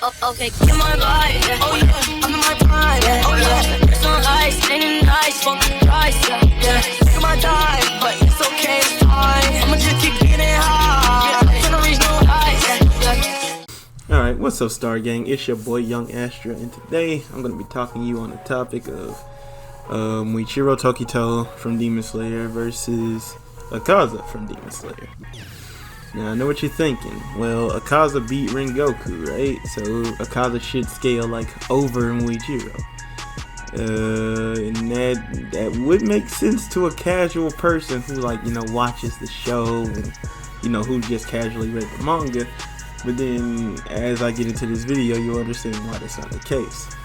Okay, get my vibe, yeah. Oh yeah, I'm in my prime, yeah. Oh yeah, it's on ice, ain't it nice, fuck the price, yeah. Take my time, but it's okay, it's fine. I'ma just keep getting high, yeah. I'm tryna reach no heights, yeah. Alright, what's up, Star Gang? It's your boy YungAstraYT, and today I'm going to be talking to you on the topic of Muichiro Tokito from Demon Slayer versus Akaza from Demon Slayer. Now, I know what you're thinking. Well, Akaza beat Rengoku, right? So Akaza should scale like over Muichiro. And that would make sense to a casual person who, like, you know, watches the show and, you know, who just casually read the manga. But then, as I get into this video, you'll understand why that's not the case.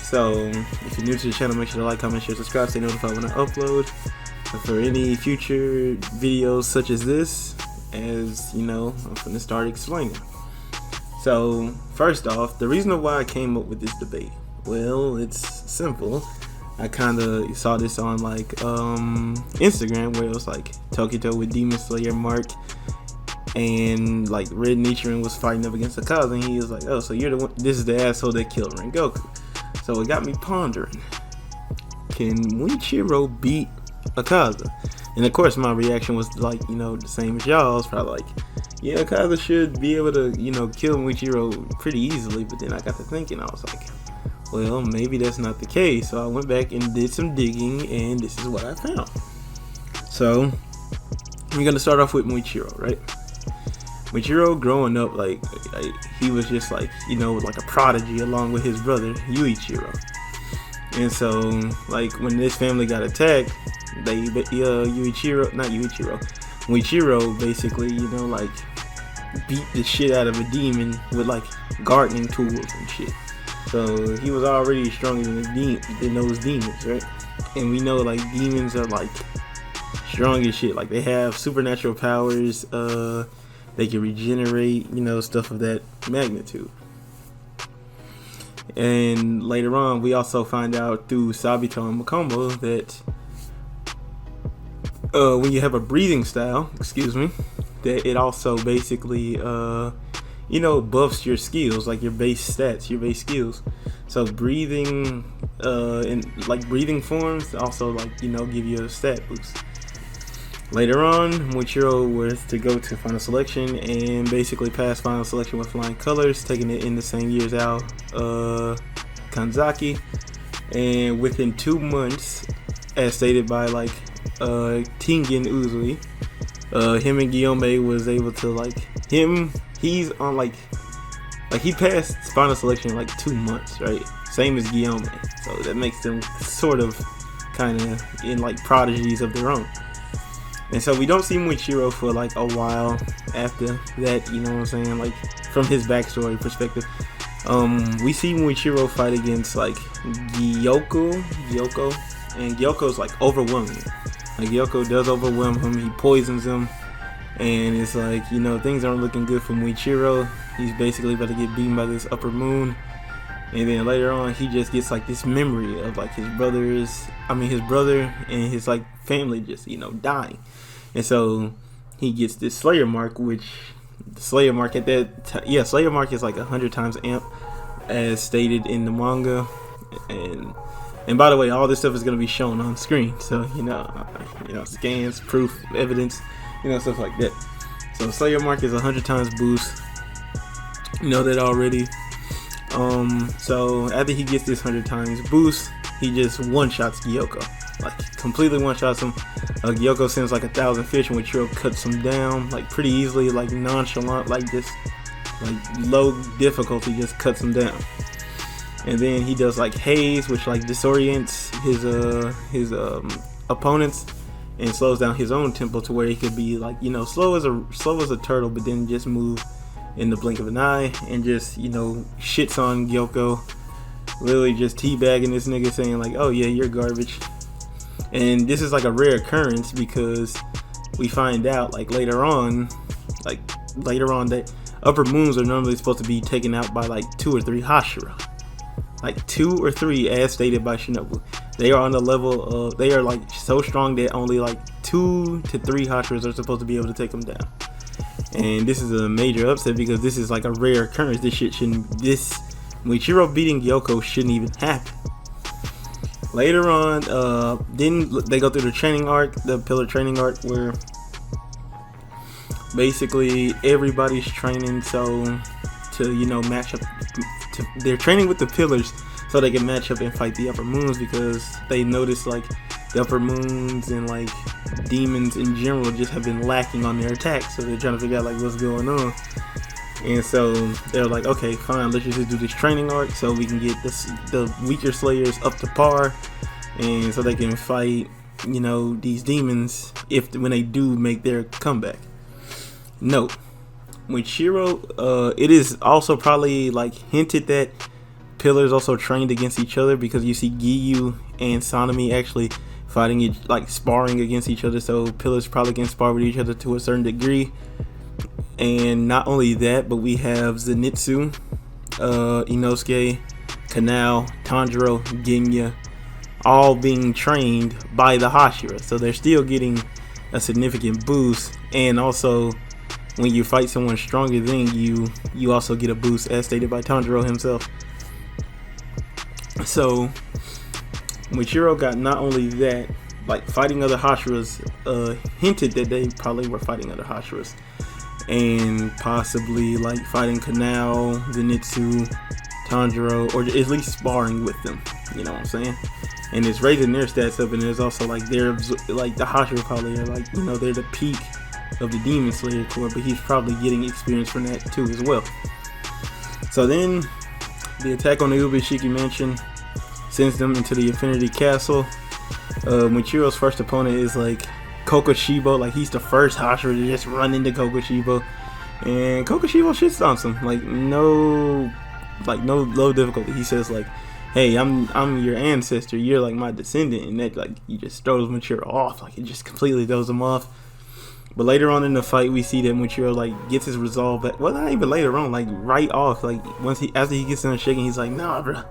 So, if you're new to the channel, make sure to like, comment, share, subscribe, stay notified when I upload. For any future videos such as this, as you know, I'm going to start explaining. So, first off, the reason why I came up with this debate, well, it's simple. I kind of saw this on like Instagram, where it was like Tokito with Demon Slayer Mark, and like Red Nichiren was fighting up against Akaza, and he was like, "Oh, so you're the one? This is the asshole that killed Rengoku." So it got me pondering: can Muichiro beat Akaza? And of course, my reaction was like, you know, the same as y'all's. Probably like, yeah, Akaza should be able to, you know, kill Muichiro pretty easily. But then I got to thinking, I was like, well, maybe that's not the case. So I went back and did some digging, and this is what I found. So we're gonna start off with Muichiro, right? Muichiro growing up, like he was just like, you know, like a prodigy along with his brother Yuichiro. And so, like, when this family got attacked, Muichiro basically, you know, like beat the shit out of a demon with like gardening tools and shit. So he was already stronger than those demons, right? And we know like demons are like strong as shit. Like they have supernatural powers. They can regenerate, you know, stuff of that magnitude. And later on, we also find out through Sabito and Makomo that when you have a breathing style, that it also basically, you know, buffs your skills, like your base stats, your base skills. So breathing, and like breathing forms also, like, you know, give you a stat boost. Later on, Muichiro was to go to final selection and basically pass final selection with flying colors, taking it in the same year as Al Kanzaki. And within 2 months, as stated by like Tingen Uzui, him and Guillaume was able to he's on like he passed final selection in like 2 months, right? Same as Guillaume. So that makes them sort of kind of in like prodigies of their own. And so we don't see Muichiro for like a while after that, you know what I'm saying? Like from his backstory perspective, we see Muichiro fight against like Gyoko, and Gyoko's like overwhelming him. Like Gyoko does overwhelm him, he poisons him, and it's like, you know, things aren't looking good for Muichiro. He's basically about to get beaten by this upper moon. And then later on, he just gets like this memory of like his brother and his like family just, you know, dying. And so he gets this Slayer mark, which the Slayer mark at that Slayer mark is like 100 times amp, as stated in the manga. And by the way, all this stuff is going to be shown on screen. So, you know, scans, proof, evidence, you know, stuff like that. So Slayer mark is 100 times boost. You know that already. So after he gets this 100 times boost, he just one-shots Gyoko, like completely one-shots him. Gyoko sends like 1,000 fish, and Muichiro cuts him down like pretty easily, like nonchalant, like just like low difficulty, just cuts him down. And then he does like haze, which like disorients his opponents and slows down his own tempo to where he could be like, you know, slow as a turtle, but then just move in the blink of an eye, and just, you know, shits on Gyoko, literally just teabagging this nigga, saying like, oh yeah, you're garbage. And this is like a rare occurrence, because we find out like later on that upper moons are normally supposed to be taken out by like 2 or 3 Hashira, like 2 or 3, as stated by Shinobu. They are on the level of, they are like so strong that only like 2 to 3 Hashiras are supposed to be able to take them down. And this is a major upset because this is like a rare occurrence. This Muichiro beating Gyoko shouldn't even happen. Later on, then they go through the training arc, the pillar training arc, where basically everybody's training to match up. They're training with the pillars so they can match up and fight the upper moons, because they notice like the upper moons and like demons in general just have been lacking on their attacks. So they're trying to figure out like what's going on. And so they're like, okay, fine, let's just do this training arc so we can get the weaker slayers up to par, and so they can fight, these demons when they do make their comeback. Note, Muichiro, it is also probably like hinted that pillars also trained against each other, because you see Giyu and Sanemi actually fighting sparring against each other. So pillars probably can spar with each other to a certain degree. And not only that, but we have Zenitsu, Inosuke, Kanao, Tanjiro, Genya, all being trained by the Hashira. So they're still getting a significant boost. And also, when you fight someone stronger than you, you also get a boost, as stated by Tanjiro himself. So Muichiro got not only that, like fighting other Hashiras, hinted that they probably were fighting other Hashiras, and possibly like fighting Kanao, Zenitsu, Tanjiro, or at least sparring with them. You know what I'm saying? And it's raising their stats up, and there's also like the Hashira probably are like, they're the peak of the Demon Slayer Corps, but he's probably getting experience from that too as well. So then the attack on the Ubishiki Mansion sends them into the Infinity Castle. Muichiro's first opponent is like Kokoshibo. Like, he's the first Hashira to just run into Kokoshibo, and Kokoshibo shit stomps him like no low difficulty. He says like, hey, I'm your ancestor, you're like my descendant, and that like he just throws Muichiro off. Like, it just completely throws him off. But later on in the fight, we see that Muichiro like gets his resolve back. Well, not even later on, like right off. Like after he gets done shaking, he's like, nah, bro,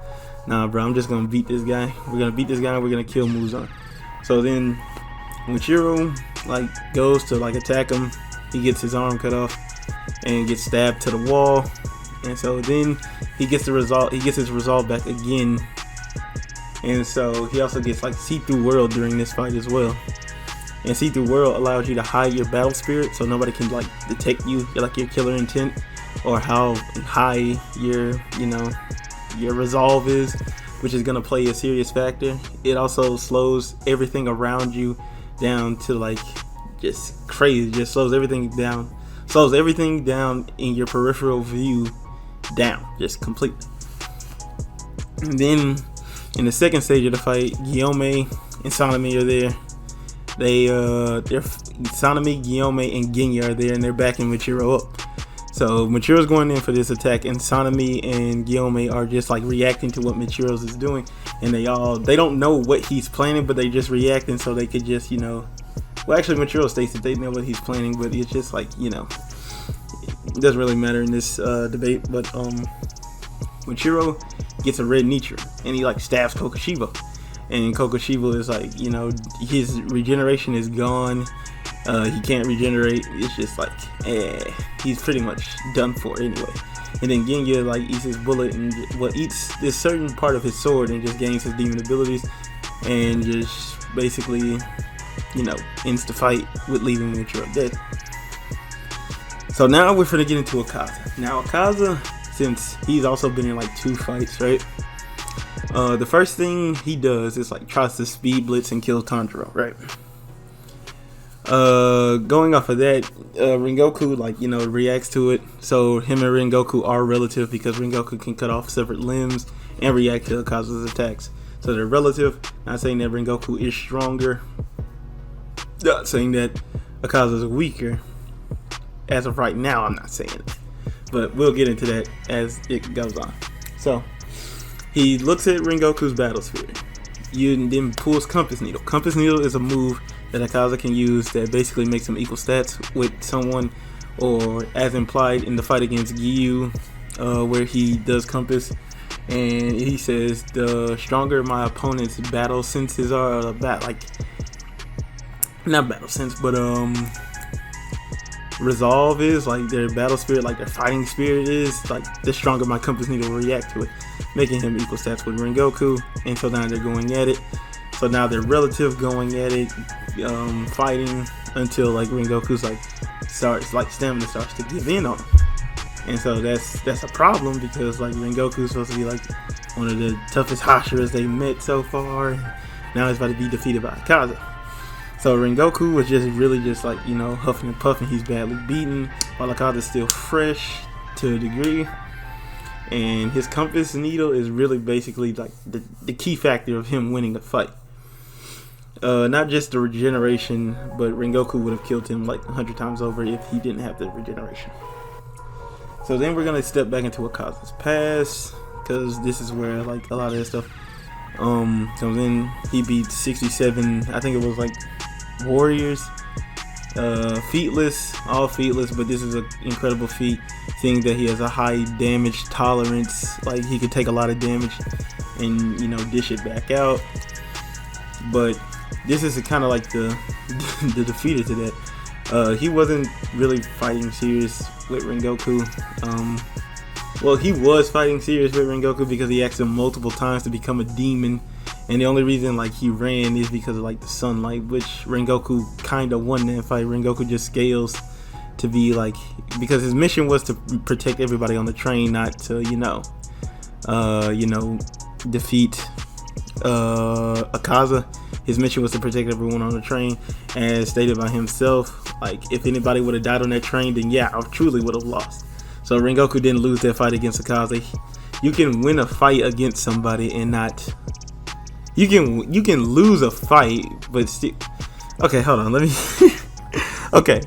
I'm just gonna beat this guy. We're gonna beat this guy, and we're gonna kill Muzan. So then Muichiro like goes to like attack him. He gets his arm cut off and gets stabbed to the wall. And so then he gets his resolve back again. And so he also gets like see-through world during this fight as well. And see-through world allows you to hide your battle spirit, so nobody can like detect you, like your killer intent, or how high your resolve is, which is gonna play a serious factor. It also slows everything around you down to like just crazy. Just slows everything down in your peripheral view down, just completely. And then in the second stage of the fight, Gyome and Sanemi are there. They're Sanemi, Gyome, and Genya are there, and they're backing Muichiro up. So Muichiro's going in for this attack, and Sanemi and Gyome are just like reacting to what Muichiro's is doing, and they don't know what he's planning, but they just reacting so they could just well, actually Muichiro states that they know what he's planning, but it's just like it doesn't really matter in this debate. But Muichiro gets a red Nichiren, and he like stabs Kokoshibo. And Kokoshibo is like, his regeneration is gone. He can't regenerate. It's just like, he's pretty much done for anyway. And then Genya like eats his bullet and eats this certain part of his sword and just gains his demon abilities, and just basically, ends the fight with leaving Muichiro dead. So now we're gonna get into Akaza. Now Akaza, since he's also been in like 2 fights, right? The first thing he does is like tries to speed blitz and kill Tanjiro, right? Going off of that, Rengoku reacts to it. So him and Rengoku are relative, because Rengoku can cut off separate limbs and react to Akaza's attacks. So they're relative. Not saying that Rengoku is stronger. Not saying that Akaza is weaker. As of right now, I'm not saying it. But we'll get into that as it goes on. So he looks at Rengoku's battle spirit. You then pulls Compass Needle. Compass Needle is a move that Akaza can use that basically makes him equal stats with someone, or as implied in the fight against Giyu, where he does Compass, and he says the stronger my opponent's battle senses are, not battle sense, but resolve is, like their battle spirit, like their fighting spirit is, like the stronger my Compass Needle will react to it, making him equal stats with Rengoku. And so now they're going at it. So now they're relative going at it, fighting until like Rengoku's like stamina starts to give in on him. And so that's a problem, because like Rengoku's supposed to be like one of the toughest Hashiras they met so far. Now he's about to be defeated by Akaza. So Rengoku was just really just like, you know, huffing and puffing. He's badly beaten, while Akaza's still fresh to a degree. And his Compass Needle is really basically like the key factor of him winning the fight. Not just the regeneration, but Rengoku would have killed him like 100 times over if he didn't have the regeneration. So then we're gonna step back into Akaza's past, because this is where like a lot of that stuff comes in. He beat 67, I think it was like warriors, featless, all featless, but this is an incredible feat, seeing that he has a high damage tolerance. Like he could take a lot of damage and, you know, dish it back out. But this is kind of like the defeater to that. He wasn't really fighting serious with Rengoku. Well, he was fighting serious with Rengoku because he asked him multiple times to become a demon, and the only reason like he ran is because of like the sunlight, which Rengoku kind of won that fight. Rengoku just scales to be like, because his mission was to protect everybody on the train, not to defeat Akaza. His mission was to protect everyone on the train, as stated by himself. Like, if anybody would have died on that train, then yeah, I truly would have lost. So Rengoku didn't lose that fight against Akaza. You can win a fight against somebody and not. You can lose a fight, but still. Okay, hold on. Let me. Okay,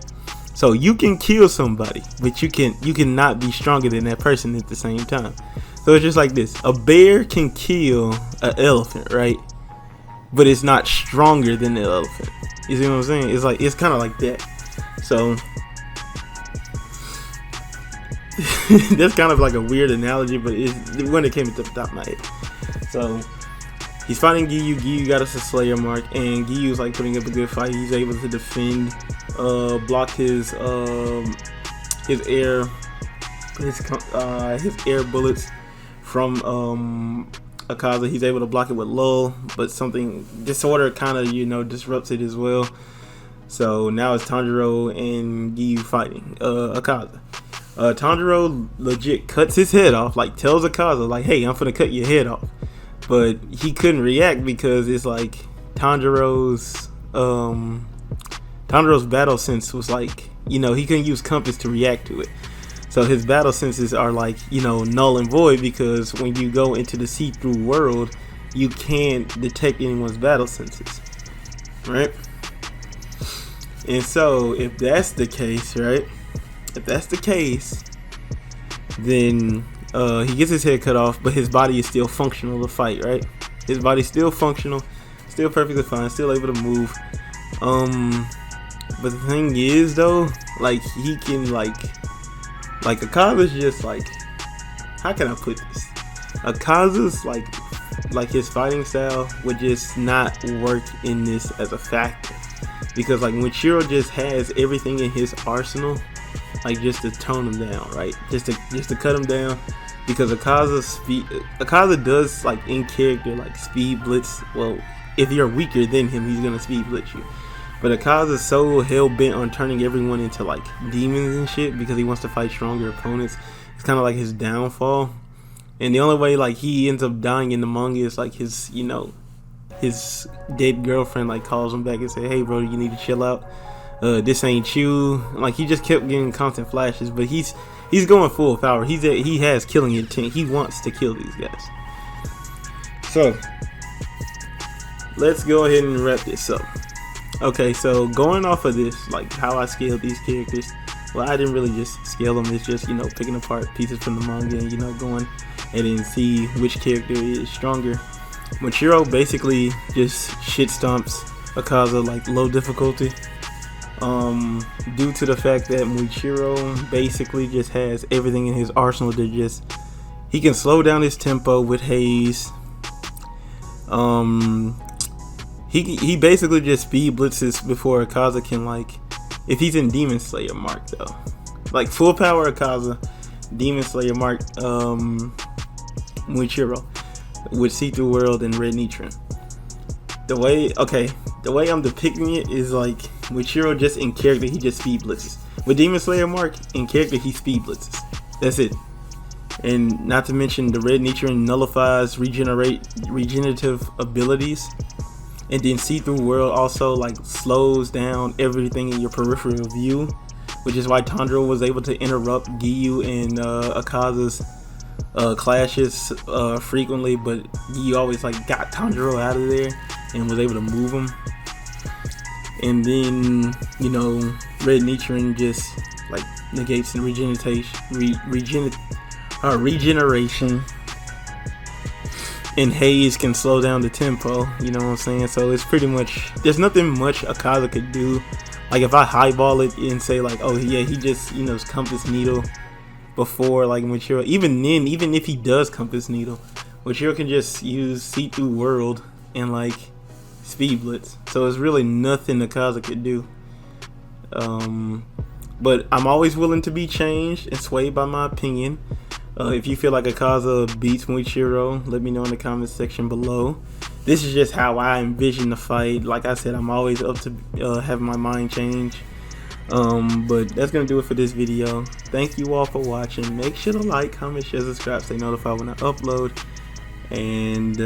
so you can kill somebody, but you cannot be stronger than that person at the same time. So it's just like this: a bear can kill an elephant, right? But it's not stronger than the elephant. You see what I'm saying? It's kind of like that. So that's kind of like a weird analogy, but when it came to the top of my head. So he's fighting Giyu. Giyu got us a Slayer mark, and Giyu's like putting up a good fight. He's able to defend, block his air bullets from Akaza. He's able to block it with lull, but something disorder kind of disrupts it as well. So now it's Tanjiro and Giyu fighting Akaza. Tanjiro legit cuts his head off, like tells Akaza like, hey, I'm finna cut your head off, but he couldn't react because it's like Tanjiro's battle sense was like, he couldn't use compass to react to it. So his battle senses are like, null and void, because when you go into the see-through world, you can't detect anyone's battle senses, right? And so if that's the case, right? If that's the case, then he gets his head cut off, but his body is still functional to fight, right? His body's still functional, still perfectly fine, still able to move. But the thing is, though, like he can like Akaza's just like, how can I put this? Akaza's like his fighting style would just not work in this as a factor, because like Muichiro just has everything in his arsenal, like just to tone him down, right? Just to cut him down, because Akaza does like in character like speed blitz. Well, if you're weaker than him, he's gonna speed blitz you. But Akaza's so hell bent on turning everyone into like demons and shit because he wants to fight stronger opponents. It's kind of like his downfall. And the only way like he ends up dying in the manga is like his dead girlfriend like calls him back and say, hey bro, you need to chill out. This ain't you. Like he just kept getting constant flashes, but he's going full power. He has killing intent. He wants to kill these guys. So let's go ahead and wrap this up. Okay, so going off of this, like how I scaled these characters, well, I didn't really just scale them. It's just, picking apart pieces from the manga and, going and then see which character is stronger. Muichiro basically just shit stomps Akaza like low difficulty. Due to the fact that Muichiro basically just has everything in his arsenal to just, he can slow down his tempo with haze. He basically just speed blitzes before Akaza can like if he's in Demon Slayer Mark though. Like full power Akaza, Demon Slayer Mark, Muichiro with See-Through World and Red Nitron. The way I'm depicting it is like Muichiro just in character, he just speed blitzes. With Demon Slayer Mark, in character, he speed blitzes. That's it. And not to mention the Red Nitron nullifies regenerative abilities. And then See-Through World also like slows down everything in your peripheral view, which is why Tanjiro was able to interrupt Giyu and Akaza's clashes frequently, but Giyu always like got Tanjiro out of there and was able to move him. And then, you know, Red Nitron just like negates the regeneration. And Haze can slow down the tempo, you know what I'm saying? So it's pretty much, there's nothing much Akaza could do. Like if I highball it and say like, oh yeah, he just, you know, Compass Needle before like Muichiro. Even then, even if he does Compass Needle, Muichiro can just use See-Through World and like Speed Blitz. So it's really nothing Akaza could do. But I'm always willing to be changed and swayed by my opinion. If you feel like Akaza beats Muichiro, let me know in the comment section below. This is just how I envision the fight. Like I said, I'm always up to having my mind change. But that's gonna do it for this video. Thank you all for watching. Make sure to like, comment, share, subscribe, stay notified when I upload. And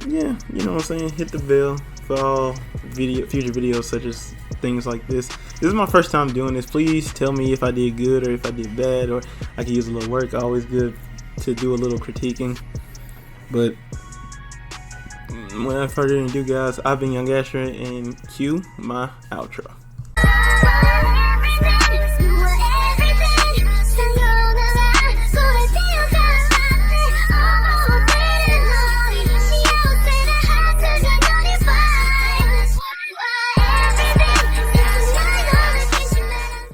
yeah, you know what I'm saying, hit the bell for all future videos such as things like this. This is my first time doing this. Please tell me if I did good or if I did bad, or I could use a little work. Always good to do a little critiquing. But without further ado, guys, I've been YungAstraYT, and cue my outro.